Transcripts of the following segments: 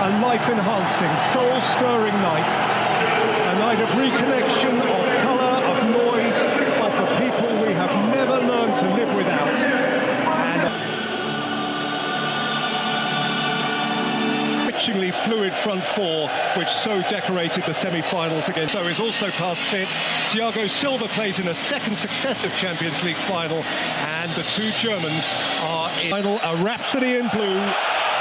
a life-enhancing, soul-stirring night. A night of reconnection, of colour, of noise, of the people we have never learned to live without. And a pitchingly fluid front four, which so decorated the semi-finals again. So is also past fit. Thiago Silva plays in a second successive Champions League final, and the two Germans are in final. A rhapsody in blue.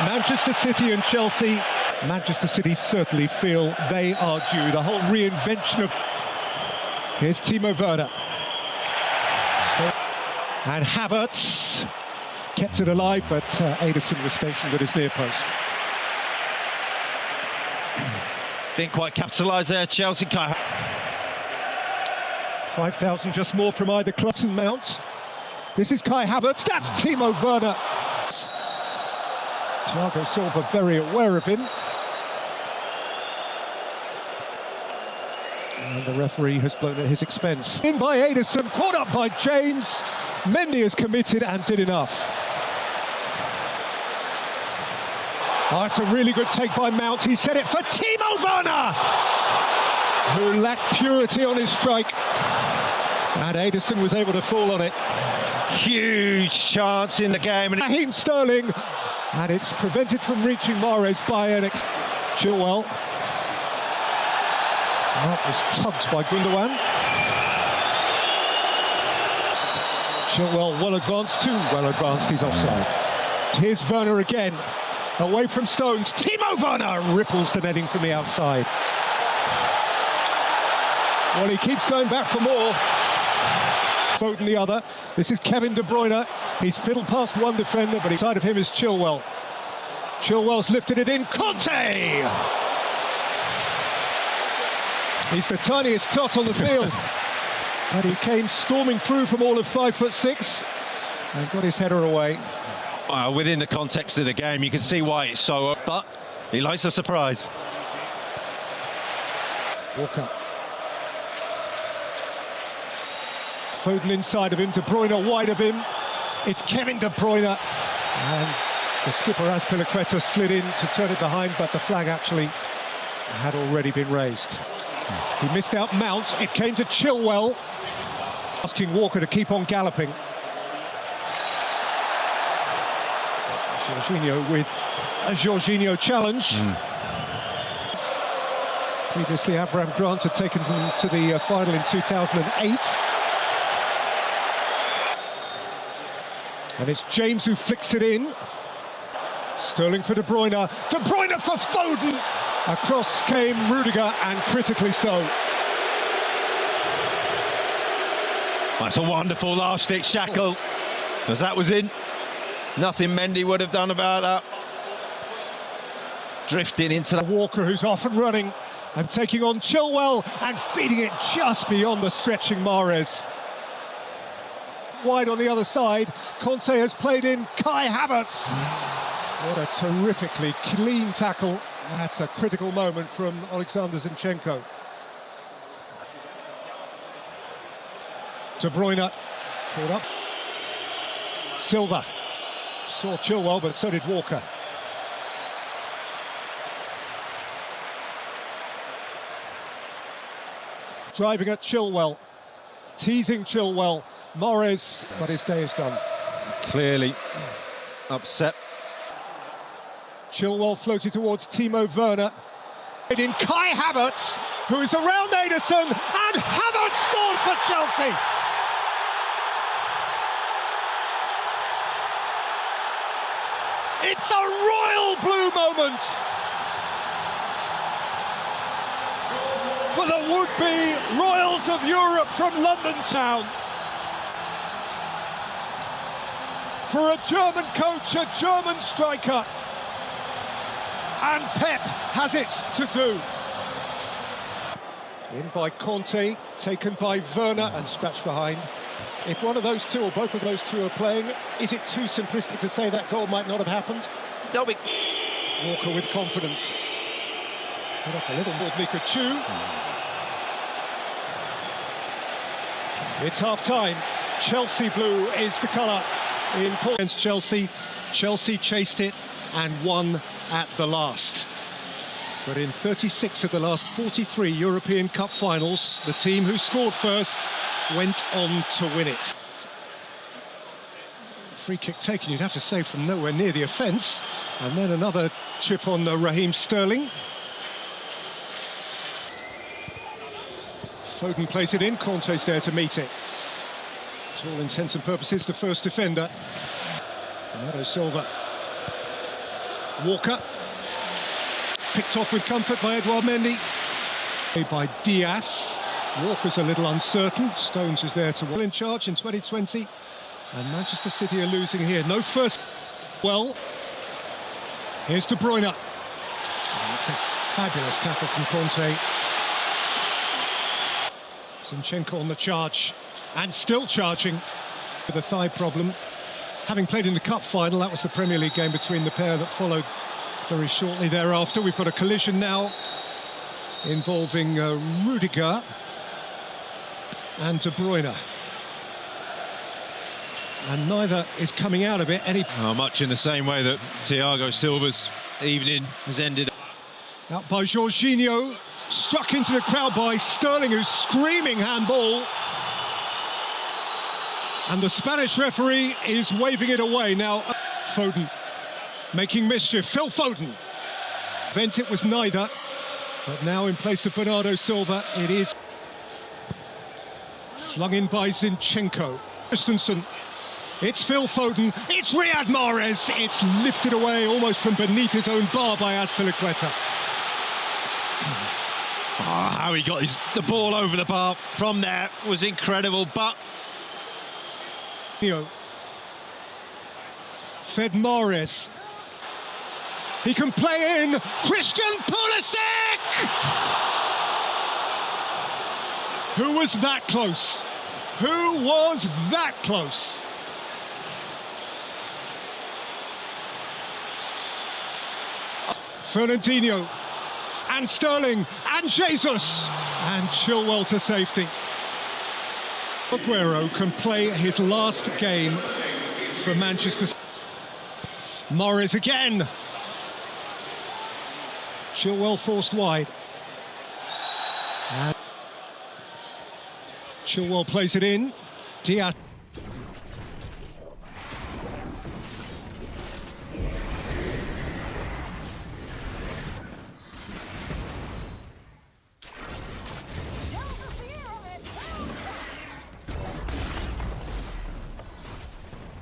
Manchester City and Chelsea. Manchester City certainly feel they are due. The whole reinvention of... Here's Timo Werner. And Havertz kept it alive, but Ederson was stationed at his near post. Didn't quite capitalise there, Chelsea. 5,000 just more from either club and Mount. This is Kai Havertz, that's Timo Werner. Thiago Silva very aware of him. And the referee has blown at his expense. In by Ederson, caught up by James. Mendy has committed and did enough. Oh, it's a really good take by Mount. He set it for Timo Werner, who lacked purity on his strike. And Ederson was able to fall on it. Huge chance in the game. Raheem Sterling. And it's prevented from reaching Mahrez by an Chilwell. That was tugged by Gundogan. Chilwell well advanced, too well advanced, he's offside. Here's Werner again, away from Stones. Timo Werner ripples the netting from the outside. Well, he keeps going back for more. Foden the other. This is Kevin De Bruyne. He's fiddled past one defender, but inside of him is Chilwell. Chilwell's lifted it in. Conte! He's the tiniest tot on the field. But he came storming through from all of 5'6" and got his header away. Within the context of the game, you can see why it's so... But he likes a surprise. Walker. Foden inside of him, De Bruyne wide of him. It's Kevin De Bruyne. And the skipper, Azpilicueta, slid in to turn it behind, but the flag actually had already been raised. He missed out Mount. It came to Chilwell, asking Walker to keep on galloping. Jorginho with a Jorginho challenge. Previously, Avram Grant had taken them to the final in 2008. And it's James who flicks it in. Sterling for De Bruyne. De Bruyne for Foden. Across came Rudiger, and critically so. That's a wonderful last-ditch shackle. As that was in, nothing Mendy would have done about that. Drifting into the... Walker, who's off and running, and taking on Chilwell, and feeding it just beyond the stretching Mahrez. Wide on the other side, Conte has played in Kai Havertz. What a terrifically clean tackle. That's a critical moment from Alexander Zinchenko. De Bruyne caught up. Silva saw Chilwell, but so did Walker. Driving at Chilwell, teasing Chilwell. Mahrez, but his day is done. Clearly upset. Chilwell floated towards Timo Werner. In Kai Havertz, who is around Ederson, and Havertz scores for Chelsea. It's a royal blue moment for the would-be royals of Europe from London town. For a German coach, a German striker. And Pep has it to do. In by Conte, taken by Werner and scratched behind. If one of those two or both of those two are playing, is it too simplistic to say that goal might not have happened? No, Walker with confidence. Got off a little more than he could chew. It's half-time. Chelsea blue is the colour in against Chelsea. Chelsea chased it and won at the last. But in 36 of the last 43 European Cup finals, the team who scored first went on to win it. Free kick taken, you'd have to say, from nowhere near the offence. And then another chip on Raheem Sterling. Foden plays it in, Conte's there to meet it. To all intents and purposes, the first defender. Bernardo Silva. Walker. Picked off with comfort by Edouard Mendy. By Diaz. Walker's a little uncertain. Stones is there to well in charge in 2020. And Manchester City are losing here. No first. Well, here's De Bruyne. That's a fabulous tackle from Conte. Zinchenko on the charge. And still charging with a thigh problem. Having played in the cup final, that was the Premier League game between the pair that followed very shortly thereafter. We've got a collision now involving Rudiger and De Bruyne. And neither is coming out of it any... much in the same way that Thiago Silva's evening has ended. Out by Jorginho, struck into the crowd by Sterling, who's screaming handball. And the Spanish referee is waving it away. Now, Foden making mischief. Phil Foden. It was neither. But now in place of Bernardo Silva, it is flung in by Zinchenko. Christensen. It's Phil Foden. It's Riyad Mahrez. It's lifted away almost from beneath his own bar by Azpilicueta. How he got the ball over the bar from there was incredible, but... Fed Mahrez. He can play in. Christian Pulisic! Who was that close? Who was that close? Fernandinho and Sterling and Jesus and Chilwell to safety. Aguero can play his last game for Manchester. Mahrez again. Chilwell forced wide. And Chilwell plays it in. Diaz.